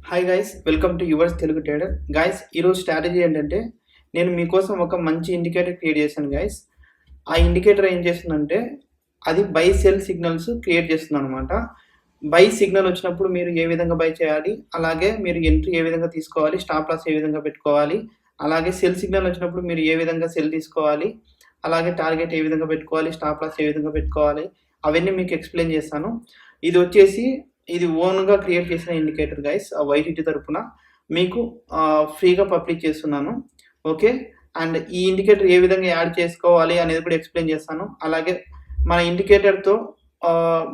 Hi guys, welcome to yours Telugu trader. Guys, ఈరోజు strategy ఏంటంటే నేను మీకోసం ఒక మంచి ఇండికేటర్ క్రియేట్ చేశాను గైస్. ఆ ఇండికేటర్ ఏం చేస్తుందంటే అది బై సెల్ సిగ్నల్స్ క్రియేట్ చేస్తుంది అనమాట. బై సిగ్నల్ వచ్చినప్పుడు మీరు ఏ విధంగా బై చేయాలి, అలాగే మీరు ఎంట్రీ ఏ విధంగా తీసుకోవాలి, స్టాప్ లాస్ ఏ విధంగా పెట్టుకోవాలి, అలాగే సెల్ సిగ్నల్ వచ్చినప్పుడు మీరు ఏ విధంగా సెల్ తీసుకోవాలి, అలాగే టార్గెట్ ఏ విధంగా పెట్టుకోవాలి, స్టాప్ లాస్ ఏ విధంగా పెట్టుకోవాలి, అవన్నీ మీకు ఎక్స్ప్లెయిన్ చేస్తాను. ఇది ఓన్గా క్రియేట్ చేసిన ఇండికేటర్ గైస్. వైటీటీ తరపున మీకు ఫ్రీగా పబ్లిష్ చేస్తున్నాను. ఓకే, అండ్ ఈ ఇండికేటర్ ఏ విధంగా యాడ్ చేసుకోవాలి అనేది కూడా ఎక్స్ప్లెయిన్ చేస్తాను. అలాగే మన ఇండికేటర్తో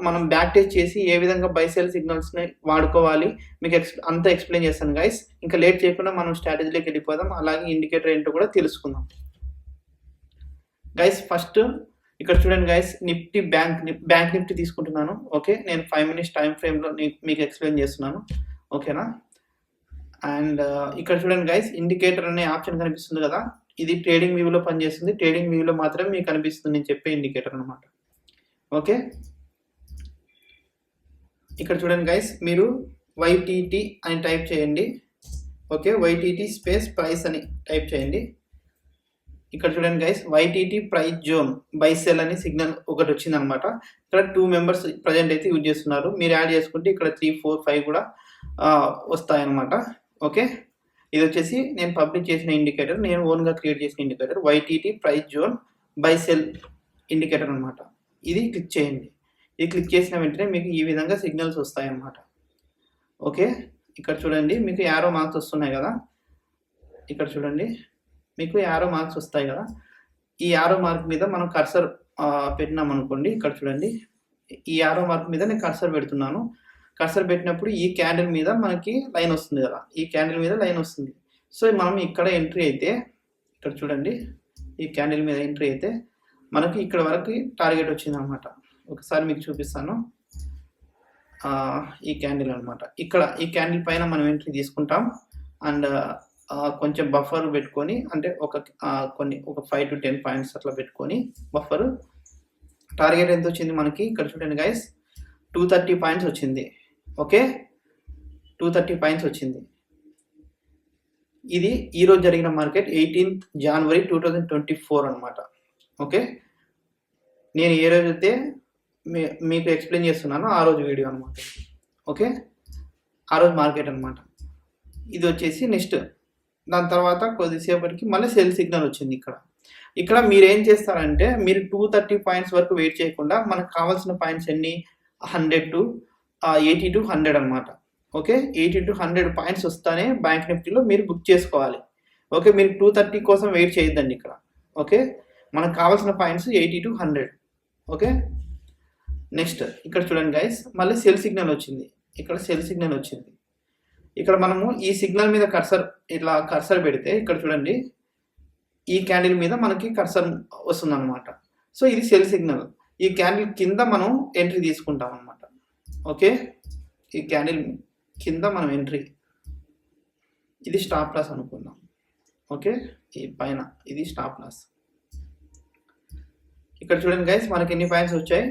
మనం బ్యాక్ టెస్ట్ చేసి ఏ విధంగా బై సెల్ సిగ్నల్స్ని వాడుకోవాలి మీకు అంతా ఎక్స్ప్లెయిన్ చేస్తాను గైస్. ఇంకా లేట్ చేయకుండా మనం స్ట్రాటజీలోకి వెళ్ళిపోదాం. అలాగే ఇండికేటర్ ఏంటో కూడా తెలుసుకుందాం గైస్. ఫస్ట్ ఇక్కడ చూడండి గైస్, నిఫ్టీ బ్యాంక్ నిఫ్టీ తీసుకుంటున్నాను. ఓకే, నేను 5 minutes టైం ఫ్రేమ్లో మీకు ఎక్స్ప్లెయిన్ చేస్తున్నాను. ఓకేనా? అండ్ ఇక్కడ చూడండి గైస్, ఇండికేటర్ అనే ఆప్షన్ కనిపిస్తుంది కదా, ఇది ట్రేడింగ్ వ్యూలో పనిచేస్తుంది. ట్రేడింగ్ వ్యూలో మాత్రమే మీకు కనిపిస్తుంది నేను చెప్పే ఇండికేటర్ అనమాట. ఓకే, ఇక్కడ చూడండి గైస్, మీరు వైటీటీ అని టైప్ చేయండి. ఓకే, వైటీటీ స్పేస్ ప్రైస్ అని టైప్ చేయండి. ఇక్కడ చూడండి guys, YTT price zone buy sell అని సిగ్నల్ ఒకటి వచ్చింది అనమాట. ఇక్కడ 2 members ప్రజెంట్ అయితే యూజ్ చేస్తున్నారు. మీరు యాడ్ చేసుకుంటే ఇక్కడ 3, 4, 5 కూడా వస్తాయన్నమాట. ఓకే, ఇది వచ్చేసి నేను పబ్లిష్ చేసిన ఇండికేటర్, నేను ఓన్గా క్రియేట్ చేసిన indicator, YTT price zone buy sell indicator అనమాట. ఇది క్లిక్ చేయండి. ఇది క్లిక్ చేసిన వెంటనే మీకు ఈ విధంగా సిగ్నల్స్ వస్తాయన్నమాట. ఓకే, ఇక్కడ చూడండి మీకు యారో మార్క్స్ వస్తున్నాయి కదా. ఇక్కడ చూడండి మీకు యారో మార్క్స్ వస్తాయి కదా. ఈ యారో మార్క్ మీద మనం కర్సర్ పెట్టినాం అనుకోండి. ఇక్కడ చూడండి, ఈ యారో మార్క్ మీద నేను కర్సర్ పెడుతున్నాను. కర్సర్ పెట్టినప్పుడు ఈ క్యాండిల్ మీద మనకి లైన్ వస్తుంది కదా, ఈ క్యాండిల్ మీద లైన్ వస్తుంది. సో మనం ఇక్కడ ఎంట్రీ అయితే, ఇక్కడ చూడండి, ఈ క్యాండిల్ మీద ఎంట్రీ అయితే మనకి ఇక్కడ వరకు టార్గెట్ వచ్చింది అనమాట. ఒకసారి మీకు చూపిస్తాను. ఈ క్యాండిల్ అనమాట. ఇక్కడ ఈ క్యాండిల్ పైన మనం ఎంట్రీ తీసుకుంటాం. అండ్ కొంచెం బఫర్ పెట్టుకొని, అంటే ఒక 5 to 10 points అట్లా పెట్టుకొని బఫర్. టార్గెట్ ఎంత వచ్చింది మనకి? ఇక్కడ చూడండి గైస్, 230 points వచ్చింది. ఓకే, 230 points వచ్చింది. ఇది ఈరోజు జరిగిన మార్కెట్ 18th January 2024 అనమాట. ఓకే, నేను ఏ రోజైతే మీకు ఎక్స్ప్లెయిన్ చేస్తున్నానో ఆ రోజు వీడియో అనమాట. ఓకే, ఆ రోజు మార్కెట్ అనమాట. ఇది వచ్చేసి నెక్స్ట్ దాని తర్వాత కొద్దిసేపటికి మళ్ళీ సెల్ సిగ్నల్ వచ్చింది. ఇక్కడ మీరు ఏం చేస్తారంటే, మీరు 230 points వరకు వెయిట్ చేయకుండా మనకు కావాల్సిన పాయింట్స్ ఎన్ని, 100 to 80 to 100 అనమాట. ఓకే, 80 to 100 points వస్తానే బ్యాంక్ నిఫ్టీలో మీరు బుక్ చేసుకోవాలి. ఓకే, మీరు 230 కోసం వెయిట్ చేయొద్దండి ఇక్కడ. ఓకే, మనకు కావాల్సిన పాయింట్స్ 80 to 100. ఓకే, నెక్స్ట్ ఇక్కడ చూడండి గైస్, మళ్ళీ సెల్ సిగ్నల్ వచ్చింది. ఇక్కడ సెల్ సిగ్నల్ వచ్చింది. ఇక్కడ మనము ఈ సిగ్నల్ మీద కర్సర్ పెడితే, ఇక్కడ చూడండి, ఈ క్యాండిల్ మీద మనకి కర్సర్ వస్తుంది అనమాట. సో ఇది సెల్ సిగ్నల్. ఈ క్యాండిల్ కింద మనం ఎంట్రీ తీసుకుంటాం అనమాట. ఓకే, ఈ క్యాండిల్ కింద మనం ఎంట్రీ, ఇది స్టాప్ లాస్ అనుకుందాం. ఓకే, ఈ పైన ఇది స్టాప్ లాస్. ఇక్కడ చూడండి గైస్, మనకి ఎన్ని పాయింట్స్ వచ్చాయి?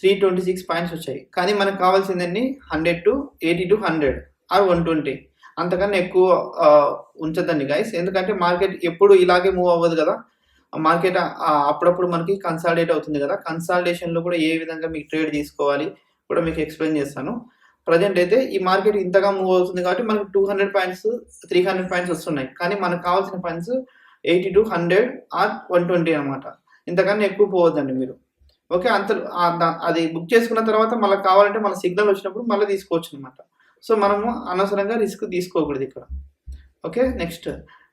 326 points వచ్చాయి. కానీ మనకు కావాల్సిందండి 100 to 80 to 100 ఆర్ 120. అంతకన్నా ఎక్కువ ఉంచదండి గైస్, ఎందుకంటే మార్కెట్ ఎప్పుడు ఇలాగే మూవ్ అవ్వదు కదా. మార్కెట్ అప్పుడప్పుడు మనకి కన్సాలిడేట్ అవుతుంది కదా. కన్సాలిడేషన్లో కూడా ఏ విధంగా మీకు ట్రేడ్ తీసుకోవాలి కూడా మీకు ఎక్స్ప్లెయిన్ చేస్తాను. ప్రజెంట్ అయితే ఈ మార్కెట్ ఇంతగా మూవ్ అవుతుంది కాబట్టి మనకి 200 points 300 points వస్తున్నాయి. కానీ మనకు కావాల్సిన పాయింట్స్ 80 to 100 ఆర్ 120 అనమాట. ఇంతకన్నా ఎక్కువ పోవద్దండి మీరు. ఓకే, అది బుక్ చేసుకున్న తర్వాత మళ్ళీ కావాలంటే మన సిగ్నల్ వచ్చినప్పుడు మళ్ళీ తీసుకోవచ్చు అనమాట. సో మనము అనవసరంగా రిస్క్ తీసుకోకూడదు ఇక్కడ. ఓకే, నెక్స్ట్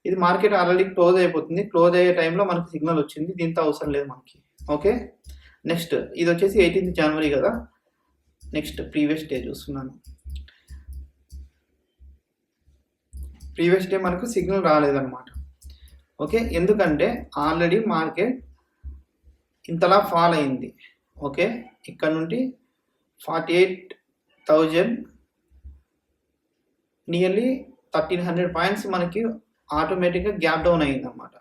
ఇది మార్కెట్ ఆల్రెడీ క్లోజ్ అయిపోతుంది. క్లోజ్ అయ్యే టైంలో మనకి సిగ్నల్ వచ్చింది, దీంతో అవసరం లేదు మనకి. ఓకే, నెక్స్ట్ ఇది వచ్చేసి 18th January కదా. నెక్స్ట్ ప్రీవియస్ డే చూస్తున్నాను. ప్రీవియస్ డే మనకు సిగ్నల్ రాలేదన్నమాట. ఓకే, ఎందుకంటే ఆల్రెడీ మార్కెట్ ఇంతలా ఫాల్ అయింది. ఓకే, ఇక్కడ నుండి 48,000 నియర్లీ 1,300 points మనకి ఆటోమేటిక్గా గ్యాప్ డౌన్ అయింది అనమాట.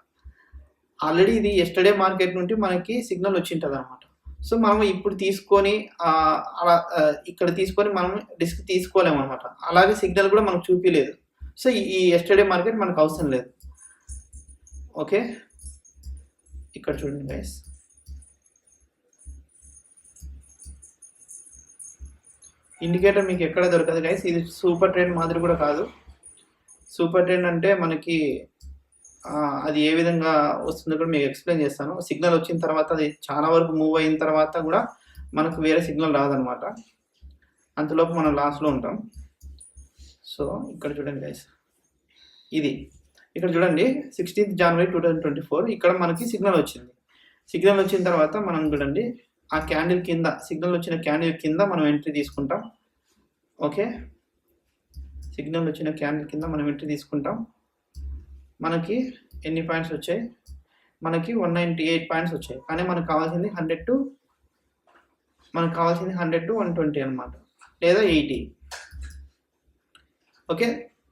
ఆల్రెడీ ఇది ఎస్టర్డే మార్కెట్ నుండి మనకి సిగ్నల్ వచ్చింటుంది అనమాట. సో మనం ఇప్పుడు తీసుకొని అలా ఇక్కడ తీసుకొని మనం రిస్క్ తీసుకోలేము అనమాట. అలాగే సిగ్నల్ కూడా మనకు చూపించలేదు. సో ఈ ఎస్టర్డే మార్కెట్ మనకు అవసరం లేదు. ఓకే, ఇక్కడ చూడండి గైస్, ఇండికేటర్ మీకు ఎక్కడ దొరకదు గైస్. ఇది సూపర్ ట్రెండ్ మాదిరి కూడా కాదు. సూపర్ ట్రెండ్ అంటే మనకి అది ఏ విధంగా వస్తుందో కూడా మీకు ఎక్స్ప్లెయిన్ చేస్తాను. సిగ్నల్ వచ్చిన తర్వాత అది చాలా వరకు మూవ్ అయిన తర్వాత కూడా మనకు వేరే సిగ్నల్ రాదనమాట. అంతలోపు మనం లాస్లో ఉంటాం. సో ఇక్కడ చూడండి గైస్, ఇది ఇక్కడ చూడండి 16th January 2024 ఇక్కడ మనకి సిగ్నల్ వచ్చింది. సిగ్నల్ వచ్చిన తర్వాత మనం చూడండి ఆ క్యాండిల్ కింద, సిగ్నల్ వచ్చిన క్యాండిల్ కింద మనం ఎంట్రీ తీసుకుంటాం. ఓకే, సిగ్నల్ వచ్చిన క్యాండిల్ కింద మనం ఎంట్రీ తీసుకుంటాం. మనకి ఎన్ని పాయింట్స్ వచ్చాయి? మనకి 198 పాయింట్స్ వచ్చాయి. కానీ మనకు కావాల్సింది 100 to 120 అనమాట, లేదా 80. ఓకే,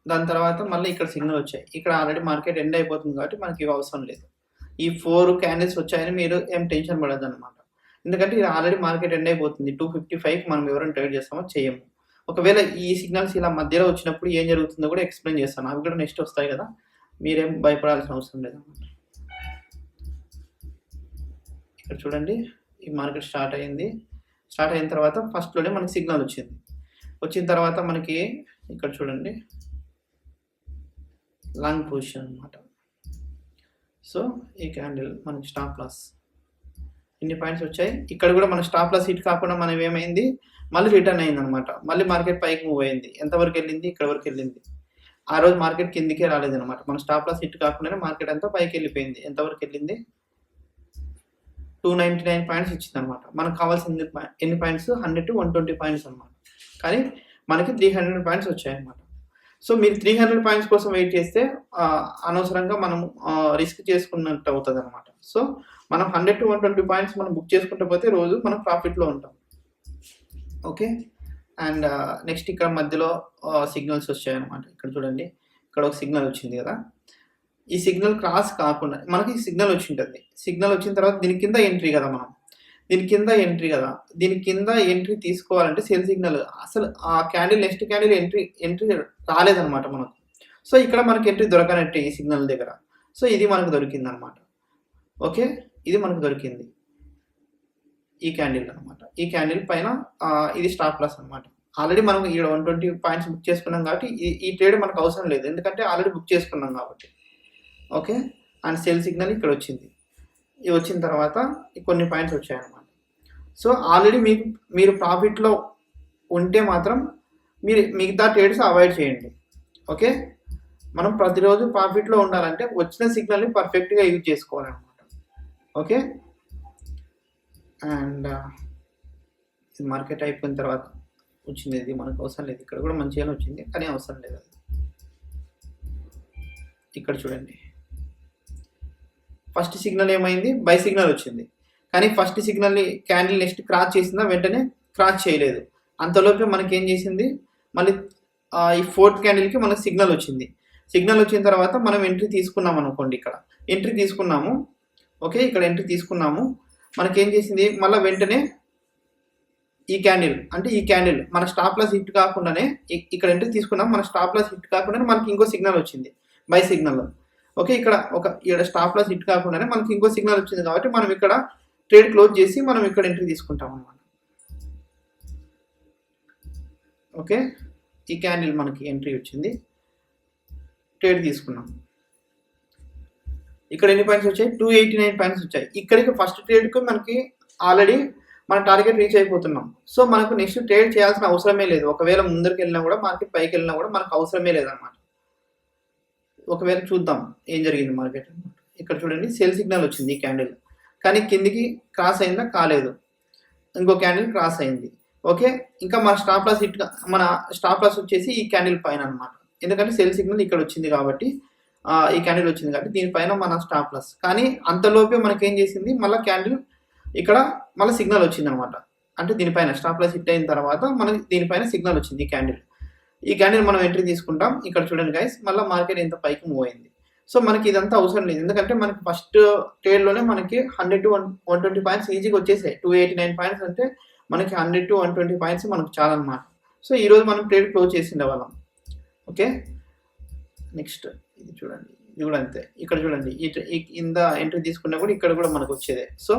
దాని తర్వాత మళ్ళీ ఇక్కడ సిగ్నల్ వచ్చాయి. ఇక్కడ ఆల్రెడీ మార్కెట్ ఎండ్ అయిపోతుంది కాబట్టి మనకి ఇవి అవసరం లేదు. ఈ 4 క్యాండిల్స్ వచ్చాయని మీరు ఏం టెన్షన్ పడద్దు అనమాట. ఎందుకంటే ఇది ఆల్రెడీ మార్కెట్ ఎండ్ అయిపోతుంది. 255 మనం ఎవరైనా ట్రేడ్ చేస్తామో చేయము. ఒకవేళ ఈ సిగ్నల్స్ ఇలా మధ్యలో వచ్చినప్పుడు ఏం జరుగుతుందో కూడా ఎక్స్ప్లెయిన్ చేస్తాను. అవి కూడా నెక్స్ట్ వస్తాయి కదా, మీరేం భయపడాల్సిన అవసరం లేదన్నమాట. ఇక్కడ చూడండి, ఈ మార్కెట్ స్టార్ట్ అయింది. స్టార్ట్ అయిన తర్వాత ఫస్ట్లోనే మనకి సిగ్నల్ వచ్చింది. వచ్చిన తర్వాత మనకి ఇక్కడ చూడండి లాంగ్ పొజిషన్ అనమాట. సో ఈ క్యాండిల్ మనకి స్టాప్ లాస్ ఇన్ని పాయింట్స్ వచ్చాయి. ఇక్కడ కూడా మన స్టాప్ లాస్ హిట్ కాకుండా మనం ఏమైంది, మళ్ళీ రిటర్న్ అయింది అనమాట. మళ్ళీ మార్కెట్ పైకి మూవ్ అయింది. ఎంతవరకు వెళ్ళింది? ఇక్కడ వరకు వెళ్ళింది. ఆ రోజు మార్కెట్ కిందికే రాలేదనమాట. మన స్టాప్ లాస్ హిట్ కాకుండానే మార్కెట్ అంతా పైకి వెళ్ళిపోయింది. ఎంతవరకు వెళ్ళింది? 299 పాయింట్స్ ఇచ్చింది అనమాట. మనకు కావాల్సింది ఎన్ని పాయింట్స్? 100 to 120 పాయింట్స్ అనమాట. కానీ మనకి 300 పాయింట్స్ వచ్చాయన్నమాట. సో మీరు 300 పాయింట్స్ కోసం వెయిట్ చేస్తే అనవసరంగా మనం రిస్క్ చేసుకున్నట్టు అవుతుంది అనమాట. సో మనం 100 to 120 పాయింట్స్ మనం బుక్ చేసుకుంటూ పోతే రోజు మనం ప్రాఫిట్లో ఉంటాం. ఓకే, అండ్ నెక్స్ట్ ఇక్కడ మధ్యలో సిగ్నల్స్ వచ్చాయన్నమాట. ఇక్కడ చూడండి, ఇక్కడ ఒక సిగ్నల్ వచ్చింది కదా. ఈ సిగ్నల్ క్రాస్ కాకుండా మనకి సిగ్నల్ వచ్చి ఉంటుంది. సిగ్నల్ వచ్చిన తర్వాత దీని కింద ఎంట్రీ కదా, మనం దీని కింద ఎంట్రీ తీసుకోవాలంటే సేల్ సిగ్నల్ అసలు ఆ క్యాండిల్ నెక్స్ట్ క్యాండిల్ ఎంట్రీ రాలేదన్నమాట మనకు. సో ఇక్కడ మనకి ఎంట్రీ దొరకనట్టే ఈ సిగ్నల్ దగ్గర. సో ఇది మనకు దొరికింది అనమాట. ఓకే, ఇది మనకు దొరికింది ఈ క్యాండిల్ అనమాట. ఈ క్యాండిల్ పైన ఇది స్టాప్ లాస్ అనమాట. ఆల్రెడీ మనం ఇక్కడ 120 పాయింట్స్ బుక్ చేసుకున్నాం కాబట్టి ఈ ట్రేడ్ మనకు అవసరం లేదు, ఎందుకంటే ఆల్రెడీ బుక్ చేసుకున్నాం కాబట్టి. ఓకే, అండ్ సెల్ సిగ్నల్ ఇక్కడ వచ్చింది. ఇది వచ్చిన తర్వాత కొన్ని పాయింట్స్ వచ్చాయన్నమాట. సో ఆల్రెడీ మీరు ప్రాఫిట్లో ఉంటే మాత్రం మీరు మిగతా ట్రేడ్స్ అవాయిడ్ చేయండి. ఓకే, మనం ప్రతిరోజు ప్రాఫిట్లో ఉండాలంటే వచ్చిన సిగ్నల్ని పర్ఫెక్ట్గా యూజ్ చేసుకోవాలన్నమాట. ఓకే, అండ్ ఇది మార్కెట్ అయిపోయిన తర్వాత వచ్చింది. ఇది మనకు అవసరం లేదు. ఇక్కడ కూడా మంచిగానే వచ్చింది కానీ అవసరం లేదు. ఇక్కడ చూడండి, ఫస్ట్ సిగ్నల్ ఏమైంది? బై సిగ్నల్ వచ్చింది. కానీ ఫస్ట్ సిగ్నల్ని క్యాండిల్ నెక్స్ట్ క్రాస్ చేసిందా? వెంటనే క్రాస్ చేయలేదు. అంతలోపే మనకి ఏం చేసింది, మళ్ళీ ఈ 4th క్యాండిల్కి మనకు సిగ్నల్ వచ్చింది. సిగ్నల్ వచ్చిన తర్వాత మనం ఎంట్రీ తీసుకున్నాం అనుకోండి. ఇక్కడ ఎంట్రీ తీసుకున్నాము. ఓకే, ఇక్కడ ఎంట్రీ తీసుకున్నాము. మనకేం చేసింది, మళ్ళీ వెంటనే ఈ క్యాండిల్ మన స్టాప్ లాస్ హిట్ కాకుండానే ఇక్కడ ఎంట్రీ తీసుకున్నాం. మన స్టాప్ లాస్ హిట్ కాకుండానే మనకి ఇంకో సిగ్నల్ వచ్చింది, బై సిగ్నల్. ఓకే, ఇక్కడ స్టాప్ లాస్ హిట్ కాకుండానే మనకి ఇంకో సిగ్నల్ వచ్చింది కాబట్టి మనం ఇక్కడ ట్రేడ్ క్లోజ్ చేసి మనం ఇక్కడ ఎంట్రీ తీసుకుంటాం అన్నమాట. ఓకే, ఈ క్యాండిల్ మనకి ఎంట్రీ వచ్చింది, ట్రేడ్ తీసుకున్నాం. ఇక్కడ ఎన్ని పాయింట్స్ వచ్చాయి? 289 పాయింట్స్ వచ్చాయి. ఇక్కడికి ఫస్ట్ ట్రేడ్కి మనకి ఆల్రెడీ మన టార్గెట్ రీచ్ అయిపోతున్నాం. సో మనకు నెక్స్ట్ ట్రేడ్ చేయాల్సిన అవసరమే లేదు. ఒకవేళ ముందరికి వెళ్ళినా కూడా, మార్కెట్ పైకి వెళ్ళినా కూడా మనకు అవసరమే లేదన్నమాట. ఒకవేళ చూద్దాం ఏం జరిగింది మార్కెట్. ఇక్కడ చూడండి, సేల్ సిగ్నల్ వచ్చింది ఈ క్యాండిల్, కానీ కిందికి క్రాస్ అయిందా? కాలేదు. ఇంకో క్యాండిల్ క్రాస్ అయింది. ఓకే, ఇంకా మన స్టాప్ లాస్ వచ్చేసి ఈ క్యాండిల్ పైన అనమాట. ఎందుకంటే సేల్ సిగ్నల్ ఇక్కడ వచ్చింది కాబట్టి, ఈ క్యాండిల్ వచ్చింది కాబట్టి దీనిపైన మన స్టాప్ లాస్. కానీ అంతలోపే మనకేం చేసింది, మళ్ళీ క్యాండిల్ ఇక్కడ మళ్ళీ సిగ్నల్ వచ్చింది అనమాట. అంటే దీనిపైన స్టాప్ లాస్ హిట్ అయిన తర్వాత మనకి దీనిపైన సిగ్నల్ వచ్చింది ఈ క్యాండిల్ మనం ఎంట్రీ తీసుకుంటాం. ఇక్కడ చూడండి గైస్, మళ్ళీ మార్కెట్ ఎంత పైకి మూవ్ అయింది. సో మనకి ఇదంతా అవసరం లేదు, ఎందుకంటే మనకి ఫస్ట్ ట్రేడ్లోనే మనకి 100 to 120 పాయింట్స్ ఈజీగా వచ్చేసాయి. 289 పాయింట్స్ అంటే మనకి 100 to 120 పాయింట్స్ మనకు చాలన్నమాట. సో ఈరోజు మనం ట్రేడ్ క్లోజ్ చేసిండే వాళ్ళం. ఓకే, నెక్స్ట్ ఇది చూడండి, ఇది కూడా అంతే. ఇక్కడ చూడండి, ఇంత ఎంట్రీ తీసుకున్నా కూడా ఇక్కడ కూడా మనకు వచ్చేదే. సో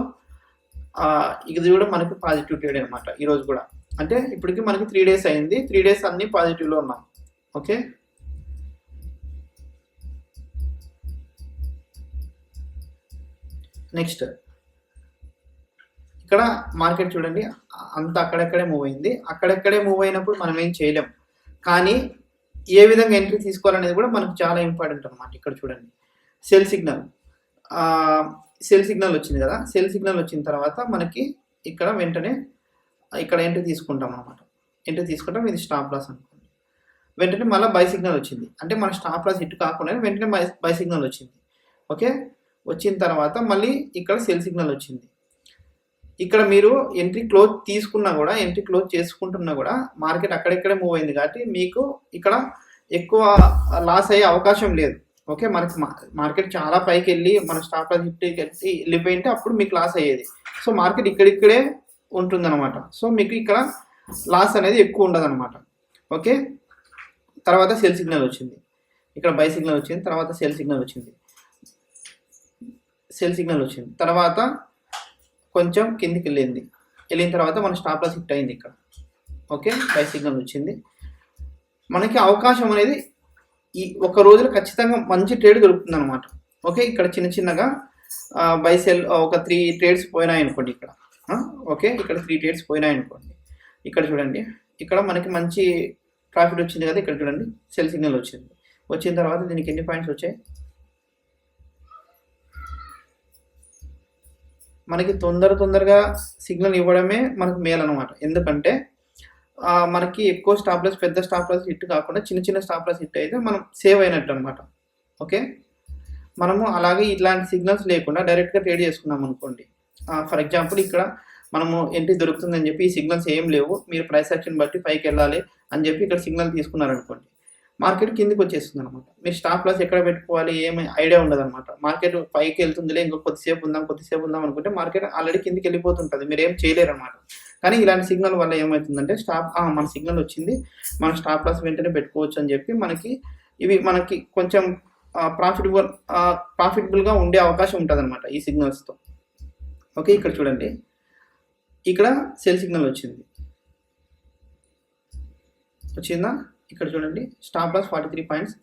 ఇది కూడా మనకి పాజిటివ్ ట్రేడ్ అనమాట ఈరోజు కూడా. అంటే ఇప్పటికి మనకి 3 days అయింది, 3 days అన్ని పాజిటివ్లో ఉన్నాం. ఓకే, నెక్స్ట్ ఇక్కడ మార్కెట్ చూడండి, అంత అక్కడెక్కడే మూవ్ అయింది. అక్కడెక్కడే మూవ్ అయినప్పుడు మనం ఏం చేయలేం, కానీ ఏ విధంగా ఎంట్రీ తీసుకోవాలనేది కూడా మనకు చాలా ఇంపార్టెంట్ అనమాట. ఇక్కడ చూడండి, సెల్ సిగ్నల్ వచ్చింది కదా. సెల్ సిగ్నల్ వచ్చిన తర్వాత మనకి ఇక్కడ వెంటనే ఇక్కడ ఎంట్రీ తీసుకుంటాం అనమాట. ఎంట్రీ తీసుకుంటాం, ఇది స్టాప్ లాస్ అనుకోండి. వెంటనే మళ్ళీ బై సిగ్నల్ వచ్చింది, అంటే మన స్టాప్ లాస్ హిట్ కాకుండా వెంటనే బై సిగ్నల్ వచ్చింది. ఓకే, వచ్చిన తర్వాత మళ్ళీ ఇక్కడ సెల్ సిగ్నల్ వచ్చింది. ఇక్కడ మీరు ఎంట్రీ క్లోజ్ తీసుకున్నా కూడా, ఎంట్రీ క్లోజ్ చేసుకుంటున్నా కూడా మార్కెట్ అక్కడెక్కడే మూవ్ అయింది కాబట్టి మీకు ఇక్కడ ఎక్కువ లాస్ అయ్యే అవకాశం లేదు. ఓకే, మనకి మార్కెట్ చాలా పైకి వెళ్ళి మన స్టాప్ లాస్ హిట్ వెళ్ళిపోయింటే అప్పుడు మీకు లాస్ అయ్యేది. సో మార్కెట్ ఇక్కడిక్కడే ఉంటుందన్నమాట. సో మీకు ఇక్కడ లాస్ అనేది ఎక్కువ ఉండదు అనమాట. ఓకే, తర్వాత సెల్ సిగ్నల్ వచ్చింది, ఇక్కడ బై సిగ్నల్ వచ్చింది, తర్వాత సెల్ సిగ్నల్ వచ్చింది. తర్వాత కొంచెం కిందికి వెళ్ళిన తర్వాత మన స్టాప్ లాస్ హిట్ అయింది ఇక్కడ. ఓకే, బై సిగ్నల్ వచ్చింది. మనకి అవకాశం అనేది ఈ ఒక రోజులో ఖచ్చితంగా మంచి ట్రేడ్ దొరుకుతుంది అనమాట. ఓకే, ఇక్కడ చిన్నగా బై సెల్ ఒక 3 trades పోయినాయి అనుకోండి ఇక్కడ. ఓకే, ఇక్కడ 3 trades పోయినాయి అనుకోండి. ఇక్కడ చూడండి, ఇక్కడ మనకి మంచి ప్రాఫిట్ వచ్చింది కదా. ఇక్కడ చూడండి, సెల్ సిగ్నల్ వచ్చిన తర్వాత దీనికి ఎన్ని పాయింట్స్ వచ్చాయి? మనకి తొందరగా సిగ్నల్ ఇవ్వడమే మనకు మేలు అనమాట. ఎందుకంటే మనకి ఎక్కువ స్టాప్ లాస్, పెద్ద స్టాప్ లాస్ హిట్ కాకుండా చిన్న స్టాప్ లాస్ హిట్ అయితే మనం సేవ్ అయినట్టు అనమాట. ఓకే, మనము అలాగే ఇట్లాంటి సిగ్నల్స్ లేకుండా డైరెక్ట్గా ట్రేడ్ చేసుకున్నాం అనుకోండి. ఫర్ ఎగ్జాంపుల్ ఇక్కడ మనము ఎంట్రీ దొరుకుతుందని చెప్పి ఈ సిగ్నల్స్ ఏం లేవు, మీరు ప్రైస్ యాక్షన్ బట్టి పైకి వెళ్ళాలి అని చెప్పి ఇక్కడ సిగ్నల్ తీసుకున్నారనుకోండి, మార్కెట్ కిందికి వచ్చేస్తుంది అనమాట. మీరు స్టాప్ లాస్ ఎక్కడ పెట్టుకోవాలి ఏమి ఐడియా ఉండదు అనమాట. మార్కెట్ పైకి వెళ్తుందిలే, ఇంకో కొద్దిసేపు ఉందాం అనుకుంటే మార్కెట్ ఆల్రెడీ కిందికి వెళ్ళిపోతుంటుంది, మీరు ఏం చేయలేరు అనమాట. కానీ ఇలాంటి సిగ్నల్ వల్ల ఏమవుతుందంటే మన సిగ్నల్ వచ్చింది, మన స్టాప్ లాస్ వెంటనే పెట్టుకోవచ్చు అని చెప్పి ఇవి మనకి కొంచెం ప్రాఫిటబుల్గా ఉండే అవకాశం ఉంటుంది అనమాట ఈ సిగ్నల్స్తో. ఓకే, ఇక్కడ చూడండి, ఇక్కడ సెల్ సిగ్నల్ వచ్చిందా? ఇక్కడ చూడండి, stop loss 43 points,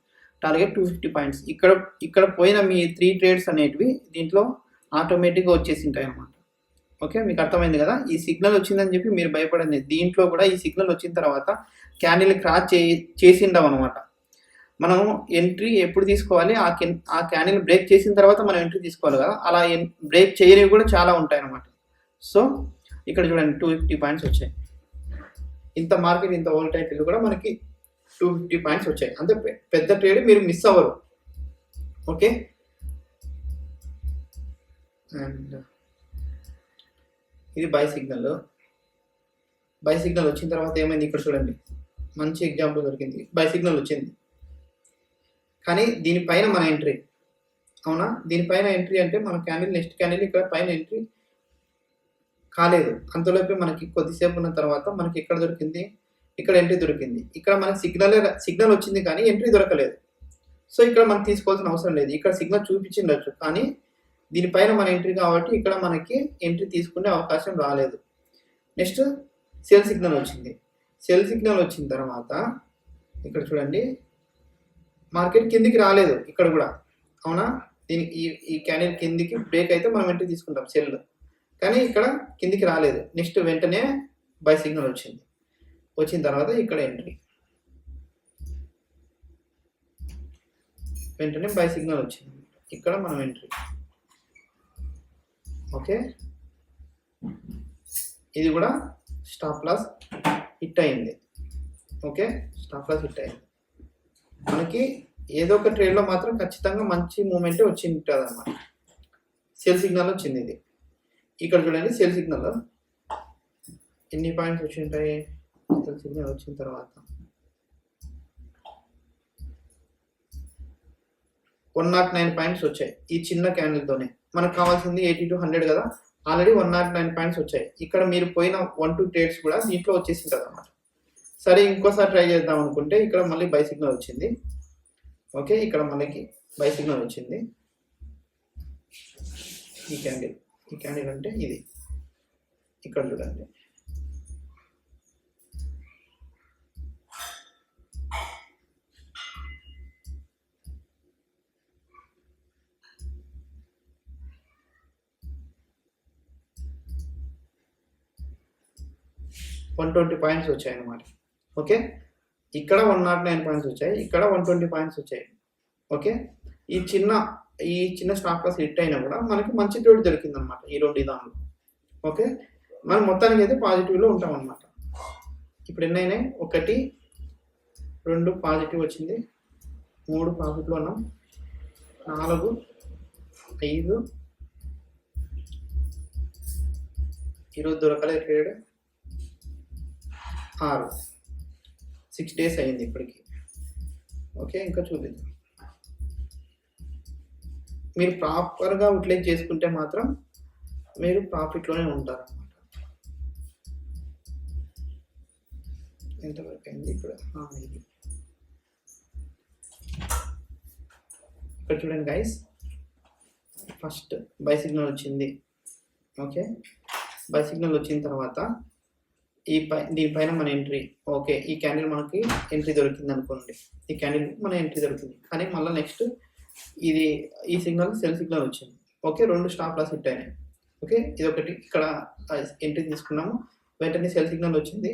target 250 points. ఇక్కడ పోయిన మీ 3 trades అనేటివి దీంట్లో ఆటోమేటిక్గా వచ్చేసి ఉంటాయి అనమాట. ఓకే, మీకు అర్థమైంది కదా. ఈ సిగ్నల్ వచ్చిందని చెప్పి మీరు భయపడండి. దీంట్లో కూడా ఈ సిగ్నల్ వచ్చిన తర్వాత క్యాండిల్ క్రాస్ చేసిండాం అనమాట. మనం ఎంట్రీ ఎప్పుడు తీసుకోవాలి, ఆ క్యాండిల్ బ్రేక్ చేసిన తర్వాత మనం ఎంట్రీ తీసుకోవాలి కదా. అలా బ్రేక్ చేయనివి కూడా చాలా ఉంటాయి అనమాట. సో ఇక్కడ చూడండి, 250 పాయింట్స్ వచ్చాయి. ఇంత మార్కెట్ ఇంత వోల్టైల్ కూడా మనకి 250 పాయింట్స్ వచ్చాయి. అంతే, పెద్ద ట్రేడ్ మీరు మిస్ అవ్వరు. ఓకే, అండ్ ఇది బై సిగ్నల్ వచ్చిన తర్వాత ఏమైంది? ఇక్కడ చూడండి, మంచి ఎగ్జాంపుల్ దొరికింది. బై సిగ్నల్ వచ్చింది, కానీ దీనిపైన మన ఎంట్రీ, అవునా? దీనిపైన ఎంట్రీ అంటే మన నెక్స్ట్ క్యాండిల్ ఇక్కడ పైన ఎంట్రీ కాలేదు. అంతలోపే మనకి కొద్దిసేపు ఉన్న తర్వాత మనకి ఎక్కడ దొరికింది? ఇక్కడ ఎంట్రీ దొరికింది. ఇక్కడ మనకి సిగ్నల్ వచ్చింది కానీ ఎంట్రీ దొరకలేదు. సో ఇక్కడ మనం తీసుకోవాల్సిన అవసరం లేదు. ఇక్కడ సిగ్నల్ చూపించిండొచ్చు, కానీ దీనిపైన మన ఎంట్రీ కాబట్టి ఇక్కడ మనకి ఎంట్రీ తీసుకునే అవకాశం రాలేదు. నెక్స్ట్ సెల్ సిగ్నల్ వచ్చిన తర్వాత ఇక్కడ చూడండి, మార్కెట్ కిందికి రాలేదు ఇక్కడ కూడా, అవునా? ఈ క్యాండిల్ కిందికి బ్రేక్ అయితే మనం ఎంట్రీ తీసుకుంటాం సెల్, కానీ ఇక్కడ కిందికి రాలేదు. నెక్స్ట్ వెంటనే బై సిగ్నల్ వచ్చిన తర్వాత ఇక్కడ ఎంట్రీ, వెంటనే బై సిగ్నల్ వచ్చింది, ఇక్కడ మనం ఎంట్రీ. ఓకే, ఇది కూడా స్టాప్ లాస్ హిట్ అయింది. ఓకే, స్టాప్ లాస్ హిట్ అయింది. మనకి ఏదో ఒక ట్రేడ్లో మాత్రం ఖచ్చితంగా మంచి మూమెంటే వచ్చి ఉంటుంది అన్నమాట. సెల్ సిగ్నల్ వచ్చింది ఇది. ఇక్కడ చూడండి, సెల్ సిగ్నల్ ఎన్ని పాయింట్స్ వచ్చి ఉంటాయి? సెల్ సిగ్నల్ వచ్చిన తర్వాత 109 పాయింట్స్ వచ్చాయి ఈ చిన్న క్యాండిల్తోనే. మనకు కావాల్సింది 80 to 100 కదా, ఆల్రెడీ 109 పాయింట్స్ వచ్చాయి. ఇక్కడ మీరు పోయిన 1-2 ట్రేడ్స్ కూడా దీంట్లో వచ్చేసింది అన్నమాట. సరే ఇంకోసారి ట్రై చేద్దాం అనుకుంటే ఇక్కడ మళ్ళీ బై సిగ్నల్ వచ్చింది. ఓకే, ఇక్కడ మనకి బై సిగ్నల్ వచ్చింది. ఈ క్యాండిల్ అంటే ఇది ఇక్కడ చూడండి. $120 పాయింట్స్ వచ్చాయి అన్నమాట. ఓకే, ఇక్కడ 109 పాయింట్స్ వచ్చాయి, ఇక్కడ 120 పాయింట్స్ వచ్చాయి. ఓకే, ఈ చిన్న స్టాప్ లాస్ హిట్ అయినా కూడా మనకి మంచి ట్రేడ్ దొరికింది అనమాట ఈ రెండు విధానంలో. ఓకే, మనం మొత్తానికి అయితే పాజిటివ్లో ఉంటాం అనమాట. ఇప్పుడు ఎన్ని అయినాయి? 1, 2 పాజిటివ్ వచ్చింది, 3 ప్రాఫిట్లో ఉన్నాం, 4, 5 ఈరోజు దొరకలేదు ట్రేడ్, 6 6 డేస్ అయింది ఇప్పటికి. ఓకే, ఇంకా చూద్దాం. మీరు ప్రాపర్గా యూటిలైజ్ చేసుకుంటే మాత్రం మీరు ప్రాఫిట్లోనే ఉంటారు అన్నమాట. ఎంతవరకు అయింది ఇప్పుడు? ఇది ఇక్కడ చూడండి గైస్, ఫస్ట్ బై సిగ్నల్ వచ్చింది. ఓకే, బై సిగ్నల్ వచ్చిన తర్వాత దీనిపైన మన ఎంట్రీ. ఓకే, ఈ క్యాండిల్ మనకి ఎంట్రీ దొరికింది అనుకోండి, ఈ క్యాండిల్ మన ఎంట్రీ దొరికింది. కానీ మళ్ళీ నెక్స్ట్ ఈ సిగ్నల్ సెల్ సిగ్నల్ వచ్చింది. ఓకే, 2 స్టాప్ లాస్ హిట్ అయినాయి. ఓకే, ఇది ఒకటి ఇక్కడ ఎంట్రీ తీసుకున్నాము, వెంటనే సెల్ సిగ్నల్ వచ్చింది.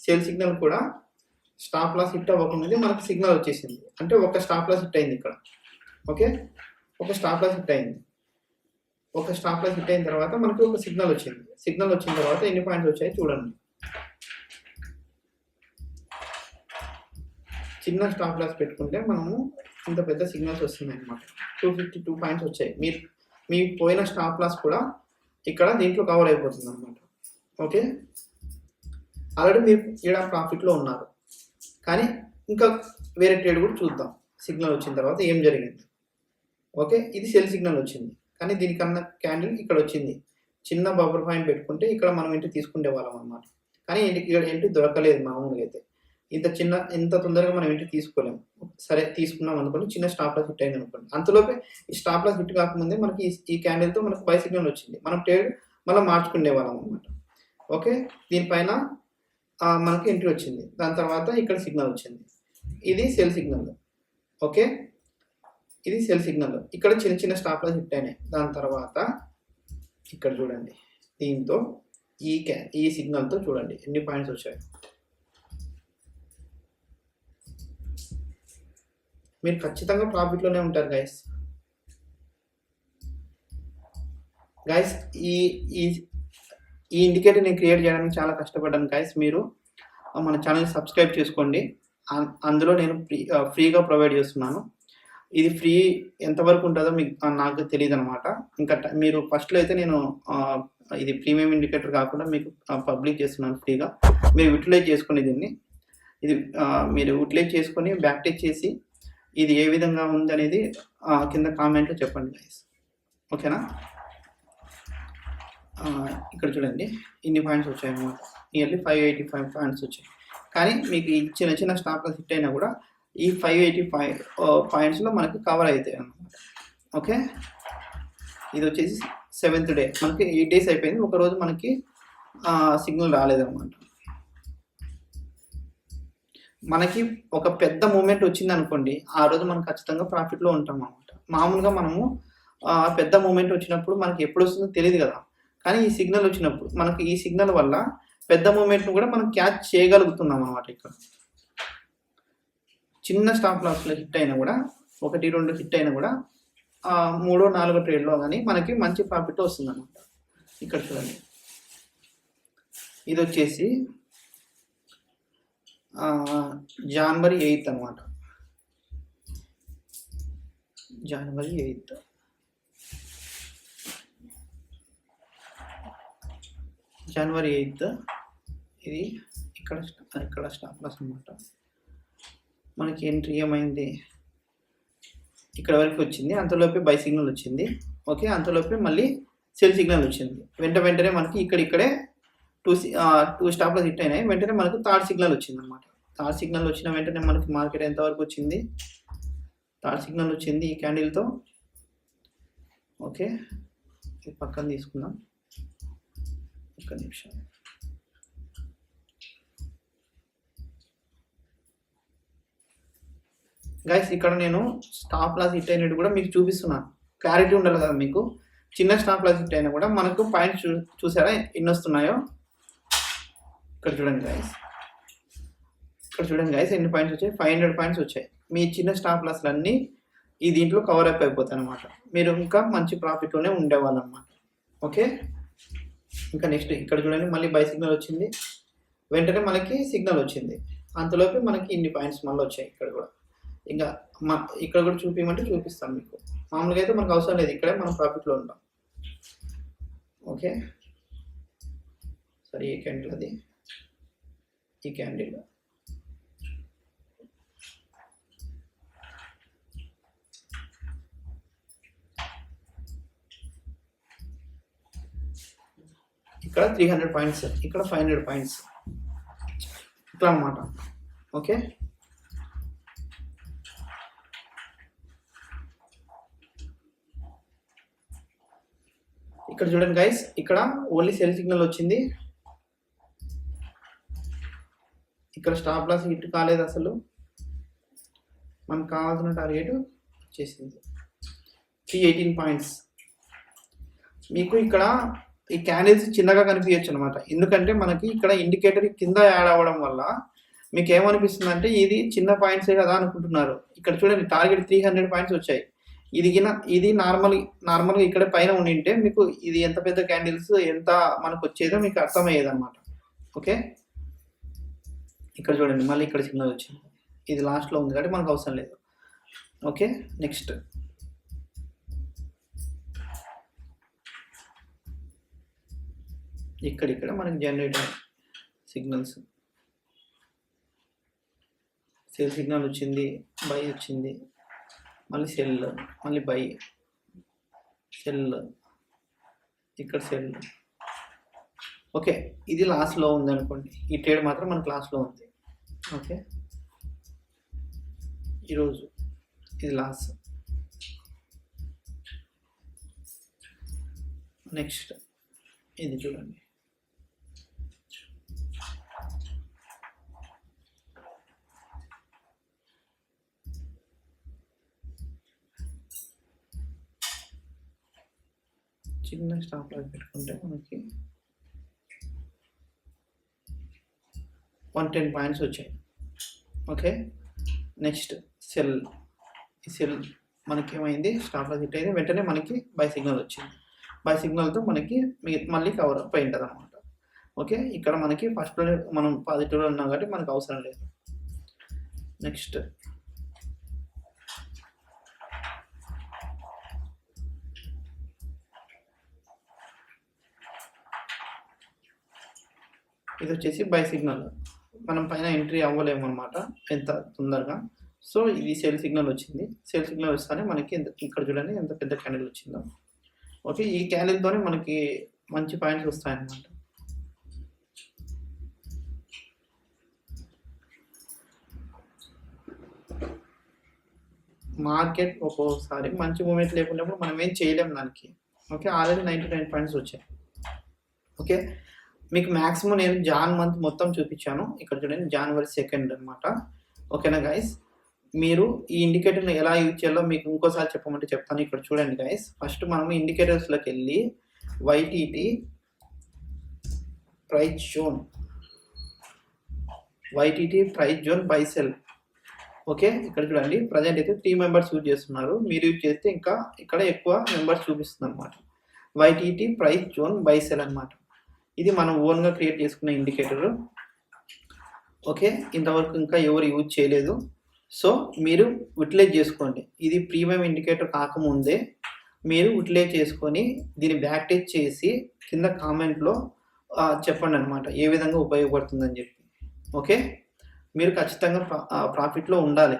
సెల్ సిగ్నల్ కూడా స్టాప్ లాస్ హిట్ అవ్వకముందే మనకి సిగ్నల్ వచ్చేసింది, అంటే ఒక స్టాప్ లాస్ హిట్ అయింది ఇక్కడ. ఓకే, ఒక స్టాప్ లాస్ హిట్ అయింది. ఒక స్టాప్ లాస్ హిట్ అయిన తర్వాత మనకి ఒక సిగ్నల్ వచ్చింది. సిగ్నల్ వచ్చిన తర్వాత ఎన్ని పాయింట్స్ వచ్చాయి చూడండి. చిన్న స్టాప్ లాస్ పెట్టుకుంటే మనము ఇంత పెద్ద సిగ్నల్స్ వస్తున్నాయి అన్నమాట. 252 పాయింట్స్ వచ్చాయి. మీ పోయిన స్టాప్ లాస్ కూడా ఇక్కడ దీంట్లో కవర్ అయిపోతుంది అనమాట. ఓకే, ఆల్రెడీ మీరు ఇక్కడ ప్రాఫిట్లో ఉన్నారు, కానీ ఇంకా వేరే ట్రేడ్ కూడా చూద్దాం. సిగ్నల్ వచ్చిన తర్వాత ఏం జరిగింది. ఓకే, ఇది సెల్ సిగ్నల్ వచ్చింది, కానీ దీనికన్నా క్యాండిల్ ఇక్కడ వచ్చింది. చిన్న బఫర్ పాయింట్ పెట్టుకుంటే ఇక్కడ మనం ఎంట్రీ తీసుకునే వాళ్ళం అనమాట. కానీ ఇక్కడ ఎంట్రీ దొరకలేదు మామూలుగా అయితే. ఇంత తొందరగా మనం ఎంట్రీ తీసుకోలేము. సరే తీసుకున్నాం అనుకోండి, చిన్న స్టాప్ లాస్ హిట్ అయింది అనుకోండి, అంతలోపే ఈ స్టాప్ లాస్ హిట్ కాకముందే మనకి ఈ క్యాండిల్తో మనకు బై సిగ్నల్ వచ్చింది. మనం ట్రేడ్ మళ్ళీ మార్చుకునే వాళ్ళం అనమాట. ఓకే, దీనిపైన మనకి ఎంట్రీ వచ్చింది, దాని తర్వాత ఇక్కడ సిగ్నల్ వచ్చింది. ఇది సెల్ సిగ్నల్. ఓకే, ఇది సెల్ సిగ్నల్. ఇక్కడ చిన్న స్టాప్ లాస్ హిట్ అయినాయి. దాని తర్వాత ఇక్కడ చూడండి, దీంతో ఈ సిగ్నల్తో చూడండి ఎన్ని పాయింట్స్ వచ్చాయి. మీరు ఖచ్చితంగా ప్రాఫిట్లోనే ఉంటారు గైస్. ఈ ఇండికేటర్ నేను క్రియేట్ చేయడానికి చాలా కష్టపడ్డాను గైస్. మీరు మన ఛానల్ సబ్స్క్రైబ్ చేసుకోండి. అందులో నేను ఫ్రీగా ప్రొవైడ్ చేస్తున్నాను. ఇది ఫ్రీ ఎంతవరకు ఉంటుందో నాకు తెలియదు అనమాట. ఇంకా మీరు ఫస్ట్లో అయితే నేను ఇది ప్రీమియం ఇండికేటర్ కాకుండా మీకు పబ్లిక్ చేస్తున్నాను ఫ్రీగా. మీరు యూటిలైజ్ చేసుకోండి దీన్ని. ఇది మీరు యూటిలైజ్ చేసుకొని బ్యాక్ టెక్ చేసి ఇది ఏ విధంగా ఉంది అనేది కింద కామెంట్లో చెప్పండి గైస్. ఓకేనా? ఇక్కడ చూడండి ఇన్ని పాయింట్స్ వచ్చాయి అన్నమాట. నియర్లీ 585 పాయింట్స్ వచ్చాయి. కానీ మీకు ఈ చిన్న స్టాప్ లాస్ హిట్ అయినా కూడా ఈ 585 పాయింట్స్లో మనకి కవర్ అవుతాయి అన్నమాట. ఓకే, ఇది వచ్చేసి 7th డే. మనకి 8 days అయిపోయింది. ఒకరోజు మనకి సిగ్నల్ రాలేదన్నమాట. మనకి ఒక పెద్ద మూమెంట్ వచ్చింది అనుకోండి, ఆ రోజు మనం ఖచ్చితంగా ప్రాఫిట్లో ఉంటాం అన్నమాట. మామూలుగా మనము పెద్ద మూమెంట్ వచ్చినప్పుడు మనకి ఎప్పుడు వస్తుందో తెలియదు కదా, కానీ ఈ సిగ్నల్ వచ్చినప్పుడు మనకి ఈ సిగ్నల్ వల్ల పెద్ద మూమెంట్ను కూడా మనం క్యాచ్ చేయగలుగుతున్నాం అన్నమాట. ఇక్కడ చిన్న స్టాప్ లాస్లో హిట్ అయినా కూడా 1-2 హిట్ అయినా కూడా 3-4 ట్రేడ్లో కానీ మనకి మంచి ప్రాఫిట్ వస్తుంది అన్నమాట. ఇక్కడ చూడండి, ఇది వచ్చేసి January 8th అనమాట. January 8th. January 8th ఇది ఇక్కడ స్టాప్ లాస్ అనమాట. మనకి ఎంట్రీ ఏమైంది, ఇక్కడ వరకు వచ్చింది, అంతలోపే బై సిగ్నల్ వచ్చింది. ఓకే, అంతలోపే మళ్ళీ సెల్ సిగ్నల్ వచ్చింది. వెంటనే మనకి ఇక్కడే టూ స్టాప్ లాస్ హిట్ అయినాయి. వెంటనే మనకు థర్డ్ సిగ్నల్ వచ్చింది అనమాట. థర్డ్ సిగ్నల్ వచ్చిన వెంటనే మనకి మార్కెట్ ఎంతవరకు వచ్చింది, థర్డ్ సిగ్నల్ వచ్చింది ఈ క్యాండిల్తో. ఓకే, ఇది పక్కన తీసుకుందాం ఒక్క నిమిషం. గైస్ ఇక్కడ నేను స్టాప్ లాస్ హిట్ అయినట్టు కూడా మీకు చూపిస్తున్నాను, క్లారిటీ ఉండాలి కదా మీకు. చిన్న స్టాప్ లాస్ హిట్ అయినా కూడా మనకు పాయింట్స్ చూసారా ఎన్ని వస్తున్నాయో. ఇక్కడ చూడండి గైస్ ఎన్ని పాయింట్స్ వచ్చాయి, 500 పాయింట్స్ వచ్చాయి. మీ చిన్న స్టాప్ లాస్లు అన్నీ ఈ దీంట్లో కవర్ అప్ అయిపోతాయి అనమాట. మీరు ఇంకా మంచి ప్రాఫిట్లోనే ఉండేవాళ్ళు అనమాట. ఓకే, ఇంకా నెక్స్ట్ ఇక్కడ చూడండి మళ్ళీ బై సిగ్నల్ వచ్చింది, వెంటనే మనకి సిగ్నల్ వచ్చింది, అంతలోపే మనకి ఇన్ని పాయింట్స్ మళ్ళీ వచ్చాయి. ఇక్కడ కూడా ఇంకా ఇక్కడ కూడా చూపించమంటే చూపిస్తాను మీకు. మామూలుగా అయితే మనకు అవసరం లేదు, ఇక్కడే మనం ప్రాఫిట్లో ఉంటాం. ఓకే, సరే ఈ క్యాండిల్ అది, ఈ క్యాండిల్ ఇక్కడ 300 పాయింట్స్, ఇక్కడ 500 పాయింట్స్, ఇట్లా అన్నమాట. ఓకే, ఇక్కడ చూడండి గైస్, ఇక్కడ ఓన్లీ సెల్ సిగ్నల్ వచ్చింది, ఇక్కడ స్టాప్ లాస్ హిట్ కాలేదు అసలు. మనకు కావాల్సిన టార్గెట్ వచ్చేసింది 318 పాయింట్స్. మీకు ఇక్కడ ఈ క్యాండిల్స్ చిన్నగా కనిపించచ్చు అనమాట, ఎందుకంటే మనకి ఇక్కడ ఇండికేటర్ కింద యాడ్ అవ్వడం వల్ల మీకు ఏమనిపిస్తుంది అంటే ఇది చిన్న పాయింట్సే కదా అనుకుంటున్నారు. ఇక్కడ చూడండి టార్గెట్ 300 పాయింట్స్ వచ్చాయి. ఇది నార్మల్గా ఇక్కడ పైన ఉండింటే మీకు ఇది ఎంత పెద్ద క్యాండిల్స్ ఎంత మనకు వచ్చేదో మీకు అర్థమయ్యేది అనమాట. ఓకే, ఇక్కడ చూడండి మళ్ళీ ఇక్కడ సిగ్నల్ వచ్చింది, ఇది లాస్ట్లో ఉంది కాబట్టి మనకు అవసరం లేదు. ఓకే, నెక్స్ట్ ఇక్కడ మనకి జనరేట్ సిగ్నల్స్, సెల్ సిగ్నల్ వచ్చింది, బై వచ్చింది, మళ్ళీ సెల్, మళ్ళీ బై, సెల్, ఇక్కడ సెల్. ఓకే, ఇది లాస్ట్లో ఉంది అనుకోండి, ఈ ట్రేడ్ మాత్రం మనకు లాస్ట్లో ఉంది. ఓకే, ఈరోజు ఇది లాస్. నెక్స్ట్ ఇది చూడండి, చిన్న స్టాప్ లాస్ పెట్టుకుంటే మనకి 110 పాయింట్స్ వచ్చాయి. ఓకే, నెక్స్ట్ సెల్, ఈ సెల్ మనకి ఏమైంది, స్టాప్ లాస్ హిట్ అయింది, వెంటనే మనకి బై సిగ్నల్ వచ్చింది. బై సిగ్నల్తో మనకి మళ్ళీ కవర్ అప్ అయి ఉంటుంది అనమాట. ఓకే, ఇక్కడ మనకి ఫస్ట్లో మనం పాజిటివ్లో ఉన్నాం కాబట్టి మనకు అవసరం లేదు. నెక్స్ట్ ఇది వచ్చేసి బై సిగ్నల్, మనం పైన ఎంట్రీ అవ్వలేము అనమాట ఎంత తొందరగా. సో ఇది సెల్ సిగ్నల్ వచ్చింది, సెల్ సిగ్నల్ వస్తానే మనకి ఇక్కడ చూడండి ఎంత పెద్ద క్యాండిల్ వచ్చిందో. ఓకే, ఈ క్యాండిల్తోనే మనకి మంచి పాయింట్స్ వస్తాయన్నమాట. మార్కెట్ ఒక్కోసారి మంచి మూమెంట్ లేకున్నప్పుడు మనం ఏం చేయలేము దానికి. ఓకే, ఆల్రెడీ 99 పాయింట్స్ వచ్చాయి. ఓకే, మీకు మ్యాక్సిమం నేను జాన్ మంత్ మొత్తం చూపించాను. ఇక్కడ చూడండి January 2 అనమాట. ఓకేనా గైస్, మీరు ఈ ఇండికేటర్ని ఎలా యూజ్ చేయాలో మీకు ఇంకోసారి చెప్పమంటే చెప్తాను. ఇక్కడ చూడండి గైస్, ఫస్ట్ మనం ఇండికేటర్స్లోకి వెళ్ళి YTT price zone, YTT price zone buy cell. Okay, ఇక్కడ చూడండి ప్రజెంట్ అయితే 3 మెంబర్స్ యూజ్ చేస్తున్నారు, మీరు యూజ్ చేస్తే ఇంకా ఇక్కడ ఎక్కువ మెంబర్స్ చూపిస్తుంది అనమాట. YTT price zone buy cell అనమాట. ఇది మనం ఓన్గా క్రియేట్ చేసుకున్న ఇండికేటర్. ఓకే, ఇంతవరకు ఇంకా ఎవరు యూజ్ చేయలేదు, సో మీరు యూటిలైజ్ చేసుకోండి. ఇది ప్రీమియం ఇండికేటర్ కాకముందే మీరు యూటిలైజ్ చేసుకొని దీన్ని బ్యాక్ టెస్ట్ చేసి కింద కామెంట్లో చెప్పండి అనమాట ఏ విధంగా ఉపయోగపడుతుందని చెప్పి. ఓకే, మీరు ఖచ్చితంగా ప్రాఫిట్లో ఉండాలి,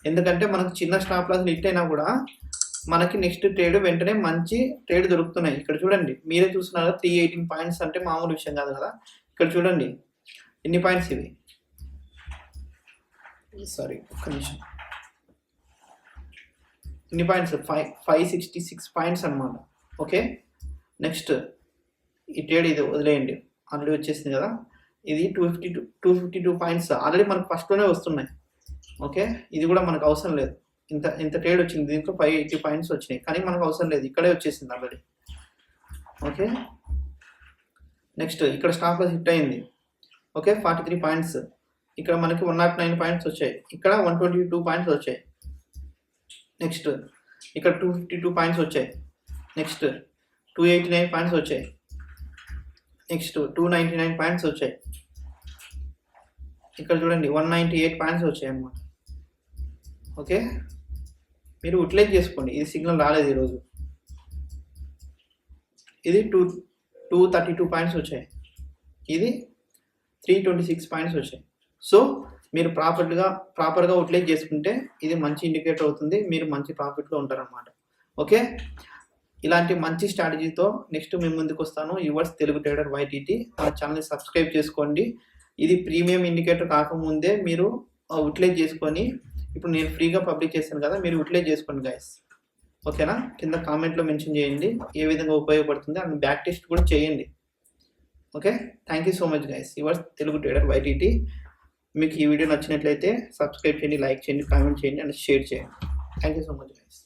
ఎందుకంటే మనకు చిన్న స్టాప్ లాస్ హిట్ అయినా కూడా మనకి నెక్స్ట్ ట్రేడ్ వెంటనే మంచి ట్రేడ్ దొరుకుతున్నాయి. ఇక్కడ చూడండి, మీరే చూస్తున్నారు 318 పాయింట్స్ అంటే మామూలు విషయం కాదు కదా. ఇక్కడ చూడండి ఎన్ని పాయింట్స్ ఇవి, సారీ ఒక్క నిమిషం, ఎన్ని పాయింట్స్ 566 పాయింట్స్ అనమాట. ఓకే, నెక్స్ట్ ఈ ట్రేడ్ ఇది వదిలేయండి, ఆల్రెడీ వచ్చేసింది కదా. ఇది 252 పాయింట్స్ ఆల్రెడీ మనకు ఫస్ట్లోనే వస్తున్నాయి. ఓకే, ఇది కూడా మనకు అవసరం లేదు, ఇంత ట్రేడ్ వచ్చింది, దీంట్లో 580 పాయింట్స్ వచ్చినాయి, కానీ మనకు అవసరం లేదు, ఇక్కడే వచ్చేసింది ఆల్రెడీ. ఓకే, నెక్స్ట్ ఇక్కడ స్టాప్ లాస్ హిట్ అయింది. ఓకే, 43 పాయింట్స్, ఇక్కడ మనకి 109 పాయింట్స్ వచ్చాయి, ఇక్కడ 122 పాయింట్స్ వచ్చాయి. నెక్స్ట్ ఇక్కడ 252 పాయింట్స్ వచ్చాయి, నెక్స్ట్ 289 పాయింట్స్ వచ్చాయి, నెక్స్ట్ 299 పాయింట్స్ వచ్చాయి, ఇక్కడ చూడండి 198 పాయింట్స్ వచ్చాయి అన్నమాట. ఓకే, మీరు యూటిలైజ్ చేసుకోండి. ఇది సిగ్నల్ రాలేదు ఈరోజు, ఇది 232 పాయింట్స్ వచ్చాయి, ఇది 326 పాయింట్స్ వచ్చాయి. సో మీరు ప్రాపర్గా యూటిలైజ్ చేసుకుంటే ఇది మంచి ఇండికేటర్ అవుతుంది, మీరు మంచి ప్రాఫిట్లో ఉంటారన్నమాట. ఓకే, ఇలాంటి మంచి స్ట్రాటజీతో నెక్స్ట్ మేము ముందుకు వస్తాను. యువర్స్ తెలుగు ట్రేడర్ YTT, మా ఛానల్ని సబ్స్క్రైబ్ చేసుకోండి. ఇది ప్రీమియం ఇండికేటర్ కాకముందే మీరు యూటిలైజ్ చేసుకొని, ఇప్పుడు నేను ఫ్రీగా పబ్లిక్ చేస్తాను కదా, మీరు యూటిలైజ్ చేసుకోండి గైస్. ఓకేనా, కింద కామెంట్లో మెన్షన్ చేయండి ఏ విధంగా ఉపయోగపడుతుంది, అండ్ బ్యాక్ టెస్ట్ కూడా చేయండి. Okay, thank you so much guys. Yours Telugu trader YTT. మీకు ఈ వీడియో నచ్చినట్లయితే సబ్స్క్రైబ్ చేయండి, లైక్ చేయండి, కామెంట్ చేయండి అండ్ షేర్ చేయండి. Thank you so much guys.